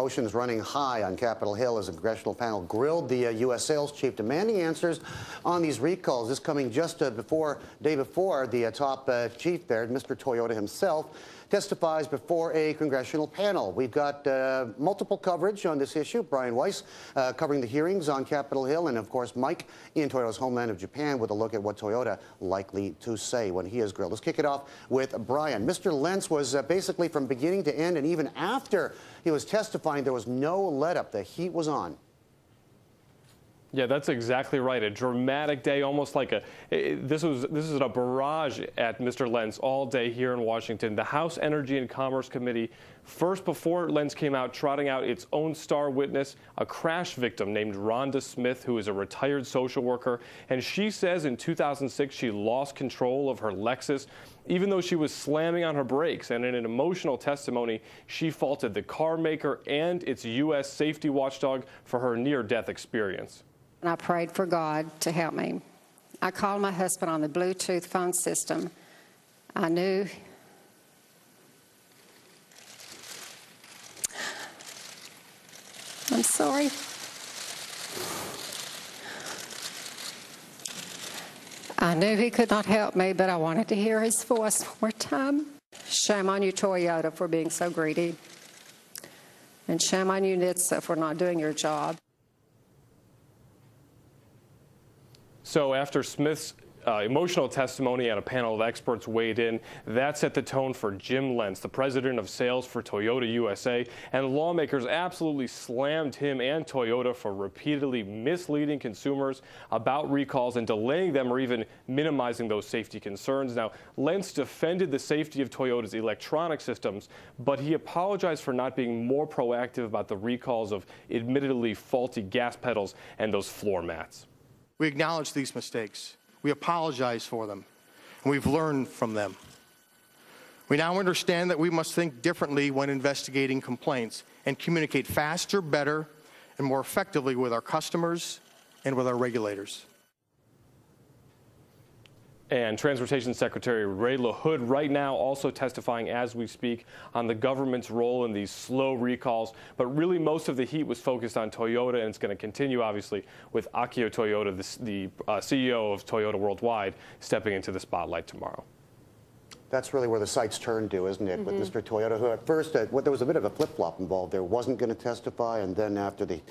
emotions running high on Capitol Hill as a congressional panel grilled the U.S. sales chief, demanding answers on these recalls. This coming just day before the top chief there, Mr. Toyota himself, testifies before a congressional panel. We've got multiple coverage on this issue. Brian Weiss covering the hearings on Capitol Hill, and of course Mike in Toyota's homeland of Japan with a look at what Toyota likely to say when he is grilled. Let's kick it off with Brian. Mr. Lentz was basically from beginning to end, and even after he was testifying, there was no let-up. The heat was on. Yeah, that's exactly right. A dramatic day, almost like this is a barrage at Mr. Lentz all day here in Washington. The House Energy and Commerce Committee, first before Lentz came out, trotting out its own star witness, a crash victim named RHONDA Smith, who is a retired social worker. And she says in 2006 she lost control of her Lexus, even though she was slamming on her brakes. And in an emotional testimony, she faulted the car maker and its U.S. safety watchdog for her near-death experience. And I prayed for God to help me. I called my husband on the Bluetooth phone system. I knew I'm sorry. I knew he could not help me, but I wanted to hear his voice one more time. Shame on you, Toyota, for being so greedy. And shame on you, NHTSA, for not doing your job. So after Smith's emotional testimony and a panel of experts weighed in, that set the tone for Jim Lentz, the president of sales for Toyota USA, and lawmakers absolutely slammed him and Toyota for repeatedly misleading consumers about recalls and delaying them or even minimizing those safety concerns. Now, Lentz defended the safety of Toyota's electronic systems, but he apologized for not being more proactive about the recalls of admittedly faulty gas pedals and those floor mats. We acknowledge these mistakes. We apologize for them, and we've learned from them. We now understand that we must think differently when investigating complaints and communicate faster, better, and more effectively with our customers and with our regulators. And Transportation Secretary Ray LaHood right now also testifying as we speak on the government's role in these slow recalls. But really most of the heat was focused on Toyota, and it's going to continue, obviously, with Akio Toyoda, the CEO of Toyota Worldwide, stepping into the spotlight tomorrow. That's really where the sights turn to, isn't it? With Mr. Toyota, who at first, there was a bit of a flip-flop involved there, wasn't going to testify, and then after the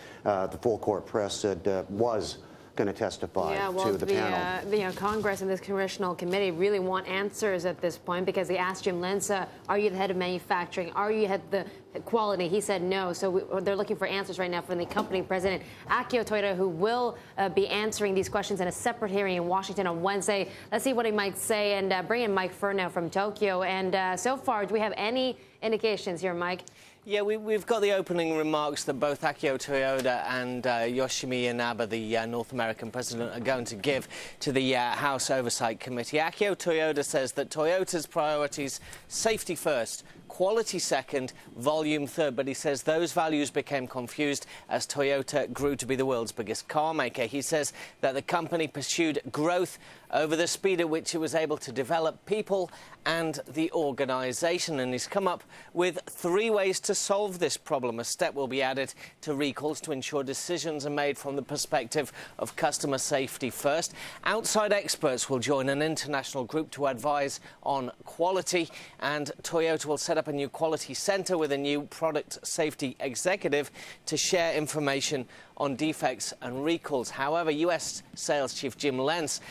full court press said was going to testify to the panel. Congress and this congressional committee really want answers at this point, because they asked Jim Lentz, are you the head of manufacturing? Are you head of the quality? He said no. So they're looking for answers right now from the company president, Akio Toyoda, who will be answering these questions in a separate hearing in Washington on Wednesday. Let's see what he might say, and bring in Mike Firn now from Tokyo. And so far, do we have any indications here, Mike? Yeah, we've got the opening remarks that both Akio Toyoda and Yoshimi Inaba, the North American president, are going to give to the House Oversight Committee. Akio Toyoda says that Toyota's priorities: safety first, quality second, volume third. But he says those values became confused as Toyota grew to be the world's biggest car maker. He says that the company pursued growth over the speed at which it was able to develop people and the organization. And he's come up with 3 ways to solve this problem. A step will be added to recalls to ensure decisions are made from the perspective of customer safety first. Outside experts will join an international group to advise on quality, and Toyota will set up a new quality center with a new product safety executive to share information on defects and recalls. However, U.S. Sales Chief Jim Lentz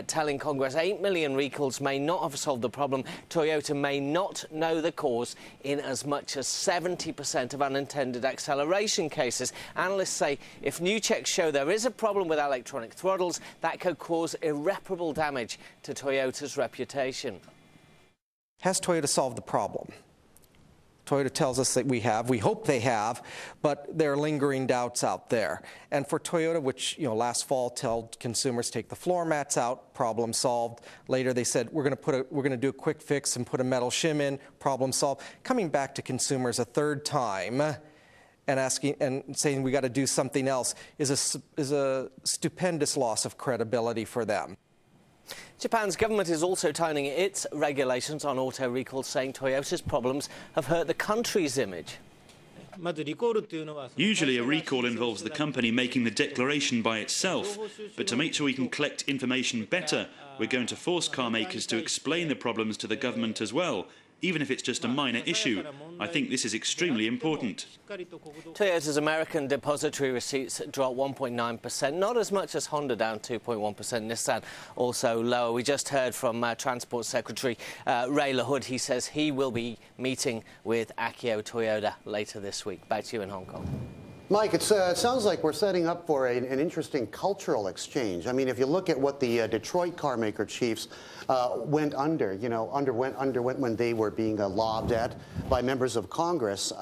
telling Congress 8 million recalls may not have solved the problem. Toyota may not know the cause in as much as 70% of unintended acceleration cases. Analysts say if new checks show there is a problem with electronic throttles, that could cause irreparable damage to Toyota's reputation. Has Toyota solved the problem? Toyota tells us that we hope they have, but there are lingering doubts out there. And for Toyota, which last fall told consumers take the floor mats out, problem solved. Later they said we're going to do a quick fix and put a metal shim in, problem solved. Coming back to consumers a third time and asking and saying we got to do something else is a stupendous loss of credibility for them. Japan's government is also tightening its regulations on auto recalls, saying Toyota's problems have hurt the country's image. Usually a recall involves the company making the declaration by itself, but to make sure we can collect information better, we're going to force car makers to explain the problems to the government as well, even if it's just a minor issue. I think this is extremely important. Toyota's American depository receipts dropped 1.9%, not as much as Honda, down 2.1%. Nissan also lower. We just heard from Transport Secretary Ray LaHood. He says he will be meeting with Akio Toyoda later this week. Back to you in Hong Kong. Mike, it sounds like we're setting up for an interesting cultural exchange. I mean, if you look at what the Detroit car maker chiefs underwent when they were being lobbed at by members of Congress,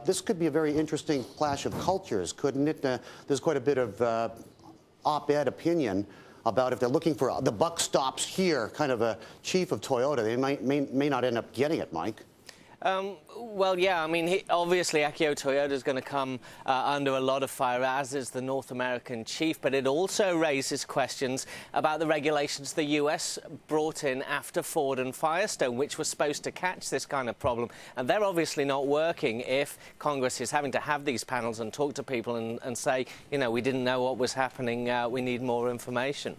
this could be a very interesting clash of cultures, couldn't it? There's quite a bit of op-ed opinion about if they're looking for the buck stops here, kind of a chief of Toyota. They may not end up getting it, Mike. Well, yeah, I mean, obviously Akio Toyoda is going to come under a lot of fire, as is the North American chief, but it also raises questions about the regulations the US brought in after Ford and Firestone, which were supposed to catch this kind of problem. And they're obviously not working if Congress is having to have these panels and talk to people and say, you know, we didn't know what was happening, we need more information.